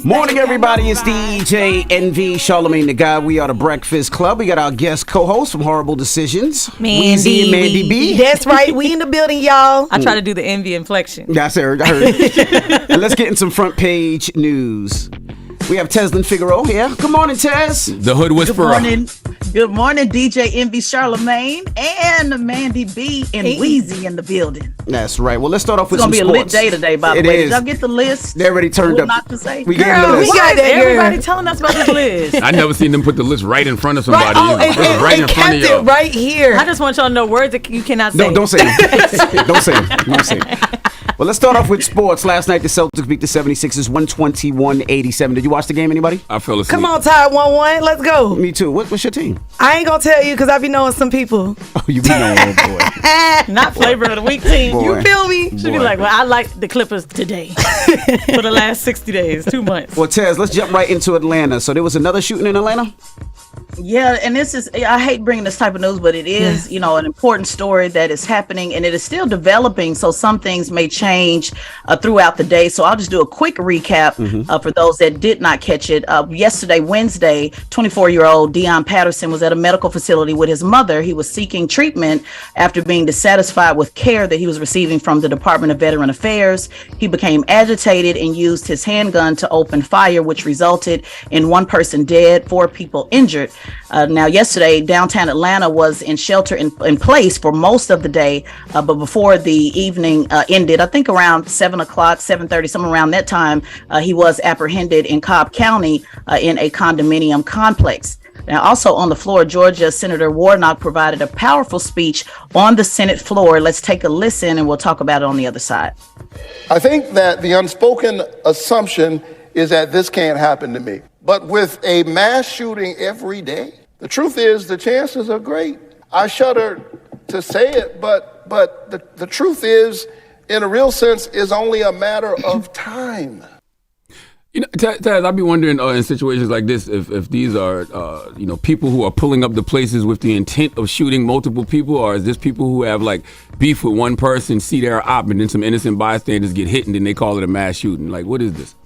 Morning, everybody. It's DJ NV, Charlamagne the Guy. We are the Breakfast Club. We got our guest co-host from Horrible Decisions, Weezy and Mandy B. That's right. We in the building, y'all. I try to do the envy inflection. That's her. I heard. And let's get in some front page news. We have Teslin Figaro here. Good morning, Tez. The Hood Whisperer. Good morning, DJ Envy, Charlamagne, and Mandy B and Weezy in the building. That's right. Well, let's start off with some sports. It's going to be a lit day today, by the way. Is. Did y'all get the list? They already turned up. Not to say. We got the list. We got that, everybody telling us about this list. I never seen them put the list right in front of somebody. Right in front of y'all. Right here. I just want y'all to know words that you cannot say. No, don't say it. Don't say it. Don't say it. Well, let's start off with sports. Last night, the Celtics beat the 76ers 121-87. Did you watch the game, anybody? I fell asleep. Come on, Ty, 1-1. Let's go. Me too. What's your team? I ain't going to tell you because I be knowing some people. Oh, you be knowing, boy. Not flavor of the week team. Boy. You feel me? Should be like, well, I like the Clippers today for the last 60 days, 2 months. Well, Tez, let's jump right into Atlanta. So there was another shooting in Atlanta? Yeah, and this is, I hate bringing this type of news, but it is, an important story that is happening, and it is still developing, so some things may change throughout the day. So I'll just do a quick recap for those that did not catch it. Yesterday, Wednesday, 24-year-old Dion Patterson was at a medical facility with his mother. He was seeking treatment after being dissatisfied with care that he was receiving from the Department of Veteran Affairs. He became agitated and used his handgun to open fire, which resulted in one person dead, 4 people injured. Now, yesterday, downtown Atlanta was in shelter in place for most of the day, but before the evening ended, I think around 7 o'clock, 7:30, somewhere around that time, he was apprehended in Cobb County in a condominium complex. Now, also on the floor, Georgia Senator Warnock provided a powerful speech on the Senate floor. Let's take a listen, and we'll talk about it on the other side. I think that the unspoken assumption is that this can't happen to me. But with a mass shooting every day, the truth is the chances are great. I shudder to say it, but the truth is, in a real sense, is only a matter of time. Taz, I'd be wondering in situations like this if these are people who are pulling up the places with the intent of shooting multiple people, or is this people who have like beef with one person, see their op, and then some innocent bystanders get hit and then they call it a mass shooting? Like, what is this?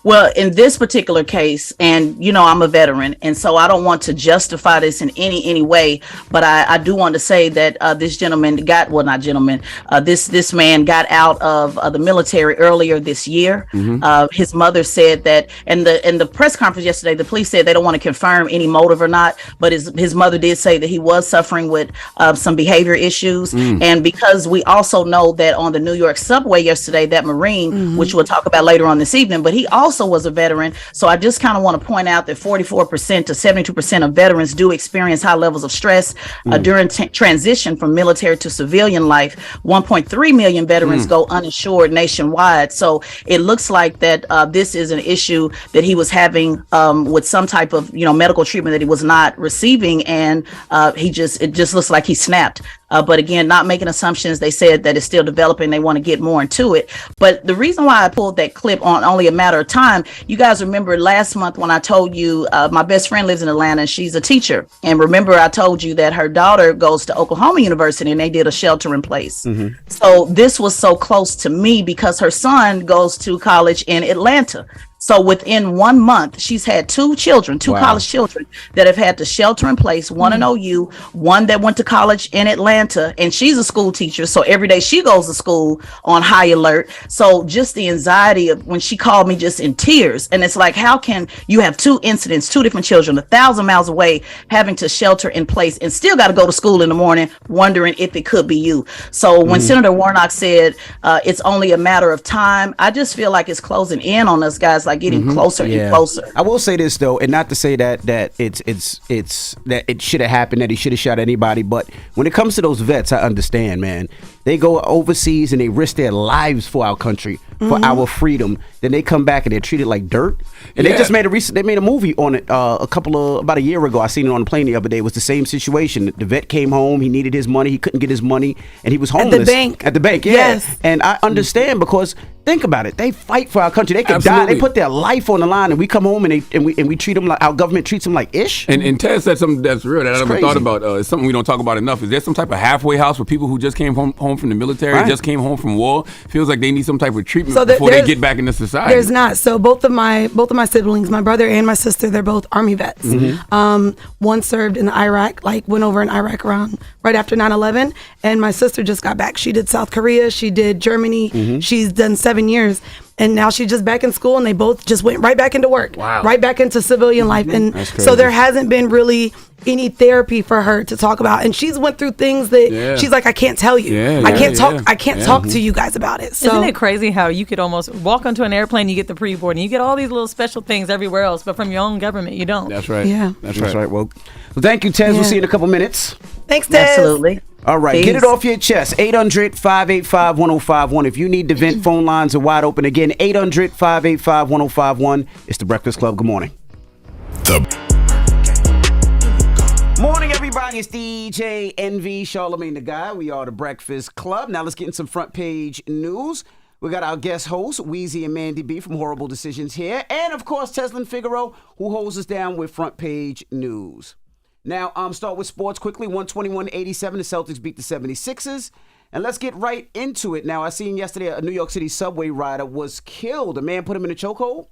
Well, in this particular case, and I'm a veteran, and so I don't want to justify this in any way, but I do want to say that this gentleman this man got out of the military earlier this year. His mother said that, and in the press conference yesterday, the police said they don't want to confirm any motive or not, but his mother did say that he was suffering with some behavior issues. And because we also know that on the New York subway yesterday, that Marine, which we'll talk about later on this evening, but he also was a veteran. So I just kind of want to point out that 44% to 72% of veterans do experience high levels of stress during transition from military to civilian life. 1.3 million veterans go uninsured nationwide. So it looks like that this is an issue that he was having with some type of medical treatment that he was not receiving, and it just looks like he snapped. But again, not making assumptions. They said that it's still developing. They want to get more into it. But the reason why I pulled that clip on only a matter of time, you guys remember last month when I told you my best friend lives in Atlanta and she's a teacher. And remember, I told you that her daughter goes to Oklahoma University and they did a shelter in place. So this was so close to me because her son goes to college in Atlanta. So within 1 month, she's had 2 children, 2 college children that have had to shelter in place, one in OU, one that went to college in Atlanta, and she's a school teacher. So every day she goes to school on high alert. So just the anxiety of when she called me just in tears. And it's like, how can you have 2 incidents, 2 different children, 1,000 miles away, having to shelter in place and still got to go to school in the morning, wondering if it could be you. So when Senator Warnock said it's only a matter of time, I just feel like it's closing in on us, guys. Like getting closer and closer. I will say this though, and not to say that it's that it should have happened, that he should have shot anybody, but when it comes to those vets, I understand, man. They go overseas and they risk their lives for our country, for our freedom. Then they come back and they're treated like dirt. And they just made a movie on it about a year ago. I seen it on the plane the other day. It was the same situation. The vet came home, he needed his money, he couldn't get his money, and he was homeless. At the bank, yeah. Yes. And I understand because Think about it. They fight for our country. They could Absolutely. die. They put their life on the line, and we come home and we treat them like our government treats them like ish. And Ted said something that's real that I never crazy. thought about. It's something we don't talk about enough. Is there some type of halfway house for people who just came home from the military, Right. just came home from war? Feels like they need some type of treatment So before they get back into society. There's not. So both of my siblings, my brother and my sister, they're both Army vets. One served in Iraq, like went over in Iraq around right after 9/11, and my sister just got back. She did South Korea, she did Germany. She's done 7 years. And now she's just back in school, and they both just went right back into work, right back into civilian life. And so there hasn't been really any therapy for her to talk about. And she's went through things that she's like, I can't tell you. I can't talk. I can't talk to you guys about it. So isn't it crazy how you could almost walk onto an airplane, you get the pre-board, and you get all these little special things everywhere else, but from your own government, you don't. That's right. Yeah. That's That's right. right. Well, thank you, Tez. We'll see you in a couple minutes. Thanks, Tez. Absolutely. All right, Peace. get it off your chest. 800-585-1051. If you need to vent, phone lines are wide open. Again, 800-585-1051. It's The Breakfast Club. Good morning. Morning, everybody. It's DJ NV, Charlamagne the Guy. We are The Breakfast Club. Now let's get in some front page news. We got our guest hosts, Weezy and Mandy B from Horrible Decisions here. And, of course, Teslin Figaro, who holds us down with front page news. Now, start with sports quickly. 121-87, the Celtics beat the 76ers. And let's get right into it. Now, I seen yesterday a New York City subway rider was killed. A man put him in a chokehold.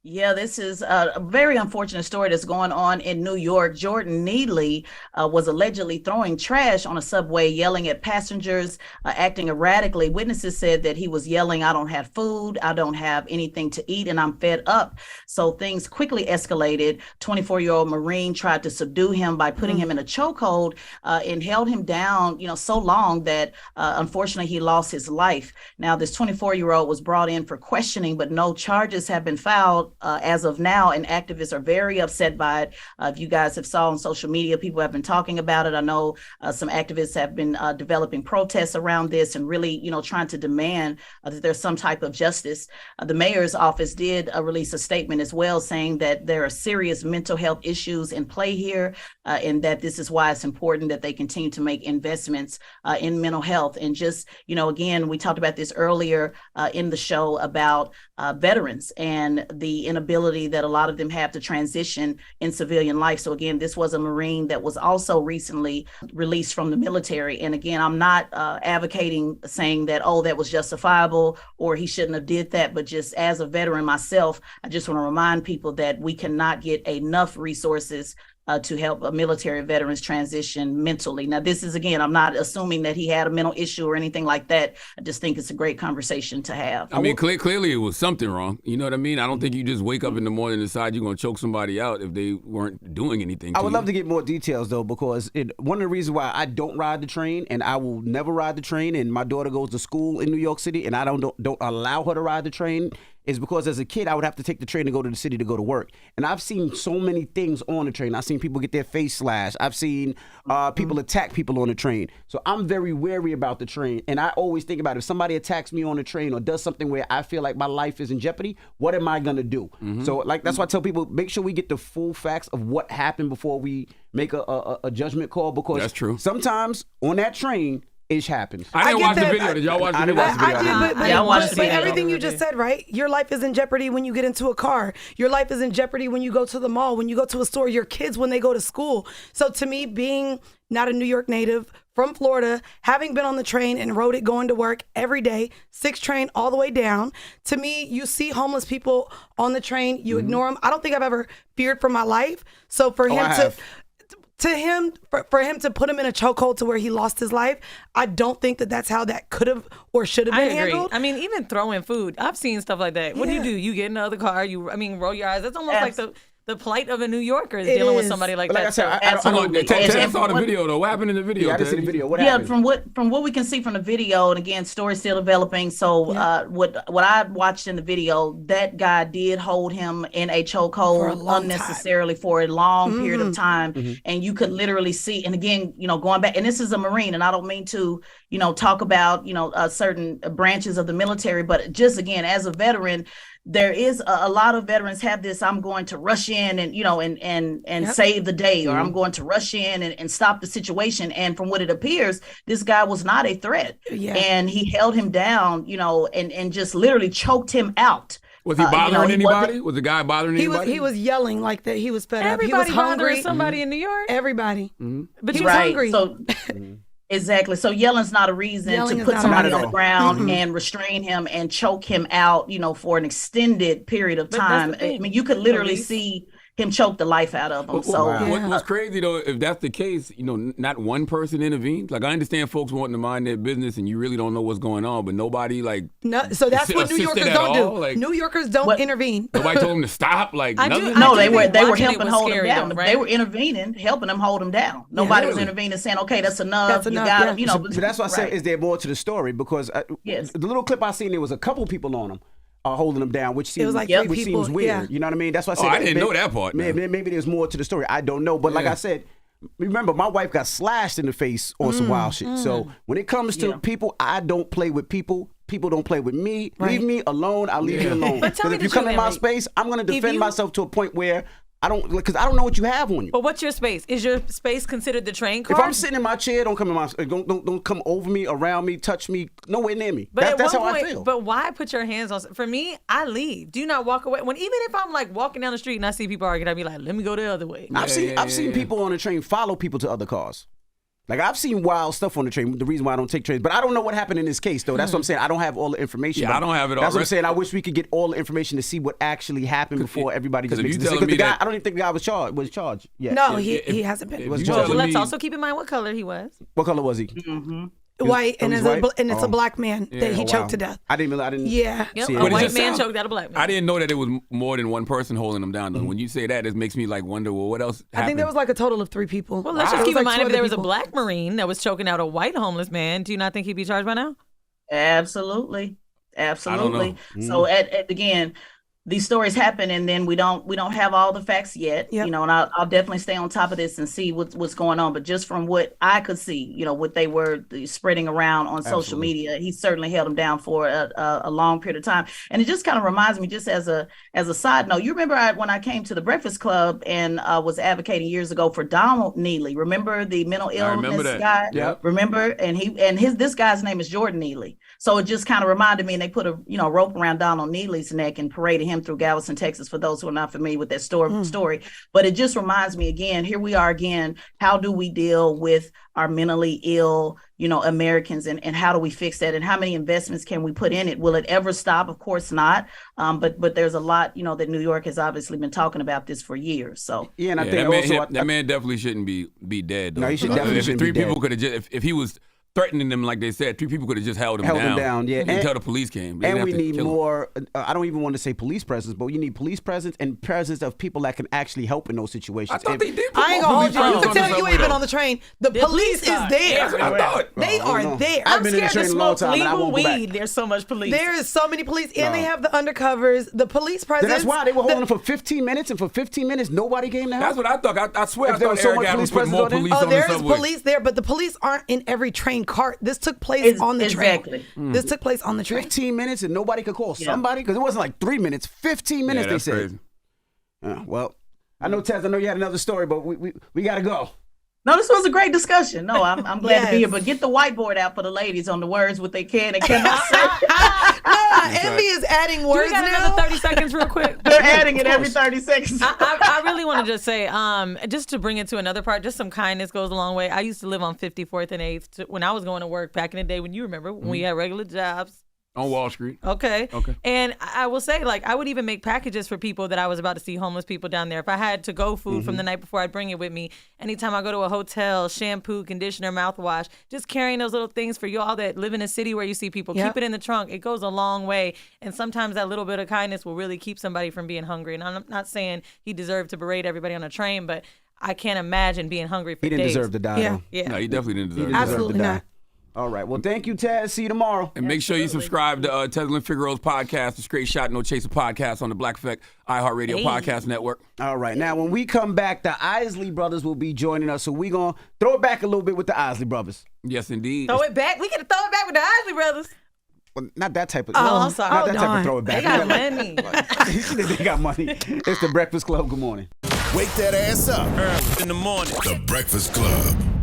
Yeah, this is a very unfortunate story that's going on in New York. Jordan Needley was allegedly throwing trash on a subway, yelling at passengers, acting erratically. Witnesses said that he was yelling, "I don't have food, I don't have anything to eat, and I'm fed up." So things quickly escalated. 24-year-old Marine tried to subdue him by putting him in a chokehold and held him down, so long that unfortunately he lost his life. Now, this 24-year-old was brought in for questioning, but no charges have been filed as of now, and activists are very upset by it. If you guys have saw on social media, people have been talking about it. I know some activists have been developing protests around this and really, trying to demand that there's some type of justice. The mayor's office did release a statement as well, saying that there are serious mental health issues in play here, and that this is why it's important that they continue to make investments in mental health. And just, again, we talked about this earlier in the show about veterans and the inability that a lot of them have to transition in civilian life. So again, this was a Marine that was also recently released from the military. And again, I'm not advocating saying that, that was justifiable or he shouldn't have did that. But just as a veteran myself, I just want to remind people that we cannot get enough resources to help military veterans transition mentally. Now, this is, again, I'm not assuming that he had a mental issue or anything like that. I just think it's a great conversation to have. I mean, clearly it was something wrong. You know what I mean? I don't think you just wake up in the morning and decide you're going to choke somebody out if they weren't doing anything to I would you. love to get more details, though, because one of the reasons why I don't ride the train, and I will never ride the train, and my daughter goes to school in New York City, and I don't allow her to ride the train, is because as a kid, I would have to take the train to go to the city to go to work. And I've seen so many things on the train. I've seen people get their face slashed. I've seen people attack people on the train. So I'm very wary about the train. And I always think about if somebody attacks me on the train or does something where I feel like my life is in jeopardy, what am I going to do? So that's why I tell people, make sure we get the full facts of what happened before we make a judgment call, because That's true. Sometimes on that train, ish happens. I didn't get watch the that. video. Did y'all watch the I video? didn't watch the video. I did, but Yeah, I watched the but video. everything you just said, right? Your life is in jeopardy when you get into a car. Your life is in jeopardy when you go to the mall, when you go to a store, your kids when they go to school. So to me, being not a New York native, from Florida, having been on the train and rode it going to work every day, 6 train all the way down, to me, you see homeless people on the train, you ignore them. I don't think I've ever feared for my life. So for him for him to put him in a chokehold to where he lost his life, I don't think that's how that could have or should have been handled. I mean, even throwing food, I've seen stuff like that. What do? You get in another car, roll your eyes. That's almost like the plight of a New Yorker is dealing with somebody like Like that. I said, I Absolutely. Ted saw the video, though. What happened in the video? Yeah, I didn't see Ted? the video. What Yeah, happened? from what we can see from the video, and again, story still developing. So what I watched in the video, that guy did hold him in a chokehold unnecessarily for a long period of time, and you could literally see. And again, going back, and this is a Marine, and I don't mean to talk about certain branches of the military, but just again as a veteran. there is a lot of veterans have this, I'm going to rush in and, and save the day, or I'm going to rush in and stop the situation. And from what it appears, this guy was not a threat. Yeah. And he held him down, and just literally choked him out. Was he bothering anybody? Was the guy bothering anybody? He was yelling like that. He was fed up. Everybody He was hungry. Somebody in New York? Everybody. But he was hungry. So exactly. So yelling's not a reason to put somebody on the ground and restrain him and choke him out, for an extended period of time. I mean, you could literally see him choke the life out of him. What's crazy though, if that's the case, not one person intervened. Like, I understand folks wanting to mind their business and you really don't know what's going on, but nobody so that's what New Yorkers don't do. Like, New Yorkers don't intervene. Nobody told him to stop. Like, no, they were helping hold him down. Right? They were intervening, helping him hold him down. Nobody was intervening, saying, "Okay, that's enough. That's enough." You got But that's why I say, is there more to the story? Because the little clip I seen, there was a couple people on him. Holding them down, which seems seems weird. Yeah. You know what I mean? That's why I said I didn't know that part. Maybe there's more to the story. I don't know. But like I said, remember, my wife got slashed in the face on some wild shit. So when it comes to people, I don't play with people. People don't play with me. Right. Leave me alone. I'll leave you alone. Because if you come in my space, I'm going to defend myself to a point where I don't know what you have on you. But what's your space? Is your space considered the train car? If I'm sitting in my chair, don't come in my don't come over me, around me, touch me, nowhere near me. But that's how I feel. But why put your hands on? For me, I leave. Do not walk away. Even if I'm like walking down the street and I see people arguing, I'd be like, let me go the other way. I've seen people on the train follow people to other cars. Like, I've seen wild stuff on the train. The reason why I don't take trains, but I don't know what happened in this case, though. That's what I'm saying. I don't have all the information. Yeah, I don't have it all. That's what I'm saying. I wish we could get all the information to see what actually happened before everybody just makes a decision. Because the guy, I don't even think the guy was charged yet. No, he hasn't been. Well, let's also keep in mind what color he was. What color was he? White, and it's a black man that he choked to death. I didn't. Yeah. Yep, a white man choked out a black man. I didn't know that it was more than one person holding him down, though. When you say that, it makes me wonder, well, what else happened? I think there was like a total of 3 people. Well, let's just keep in mind, if there was a black Marine that was choking out a white homeless man, do you not think he'd be charged by now? Absolutely. So again, these stories happen, and then we don't have all the facts yet, and I'll definitely stay on top of this and see what's going on. But just from what I could see, what they were spreading around on social media, he certainly held them down for a long period of time. And it just kind of reminds me, just as a side note, you remember when I came to the Breakfast Club and was advocating years ago for Donald Neely. Remember the mental illness guy? Yep. Remember? And this guy's name is Jordan Neely. So it just kind of reminded me, and they put a rope around Donald Neely's neck and paraded him through Galveston, Texas, for those who are not familiar with that story. But it just reminds me again, here we are again, how do we deal with our mentally ill, Americans, and how do we fix that? And how many investments can we put in it? Will it ever stop? Of course not. But there's a lot, that New York has obviously been talking about this for years. So and I think that man definitely shouldn't be dead, though. No, he should definitely shouldn't be dead. 3 people could have just, if he was threatening them, like they said, 3 people could have just held him down. Until the police came. And we need more, I don't even want to say police presence, but you need police presence and presence of people that can actually help in those situations. I thought they did. I ain't gonna hold you. You can tell you ain't been on the train. The police is there. That's what I thought. They are there. I've been in the train a long time, and I won't go back. There's so much police. There is so many police, and they have the undercovers, the police presence. That's why they were holding for 15 minutes, and for 15 minutes, nobody came to help. That's what I thought. I swear I thought Eric Adams put more police on the subway. There is police there, but the police aren't in every train cart. This took place on the train. This took place on the train. 15 minutes and nobody could call somebody? Because it wasn't like 3 minutes, 15 minutes they said. Well, I know, Tez, I know you had another story, but we got to go. No, this was a great discussion. No, I'm glad to be here. But get the whiteboard out for the ladies on the words what they can and cannot say. Envy is adding words now. Another 30 seconds real quick. They're adding it every 30 seconds. I really want to just say, just to bring it to another part, just some kindness goes a long way. I used to live on 54th and 8th when I was going to work back in the day, when you remember, when we had regular jobs. On Wall Street. Okay. And I will say, I would even make packages for people that I was about to see, homeless people down there. If I had to-go food from the night before, I'd bring it with me. Anytime I go to a hotel, shampoo, conditioner, mouthwash, just carrying those little things for you all that live in a city where you see people. Keep it in the trunk. It goes a long way. And sometimes that little bit of kindness will really keep somebody from being hungry. And I'm not saying he deserved to berate everybody on a train, but I can't imagine being hungry for days. He didn't deserve to die, though. Yeah. No, he definitely didn't deserve Absolutely not. All right. Well, thank you, Taz. See you tomorrow. And make sure you subscribe to Tezlyn Figaro's podcast, the Straight Shot No Chaser podcast on the Black Effect iHeartRadio podcast network. All right. Now, when we come back, the Isley brothers will be joining us. So we're going to throw it back a little bit with the Isley brothers. Yes, indeed. Throw it back? We got to throw it back with the Isley brothers. Well, not that type of. Oh, I'm sorry. Not that type darn. of throw it back. They got money. They got money. It's the Breakfast Club. Good morning. Wake that ass up early in the morning. The Breakfast Club.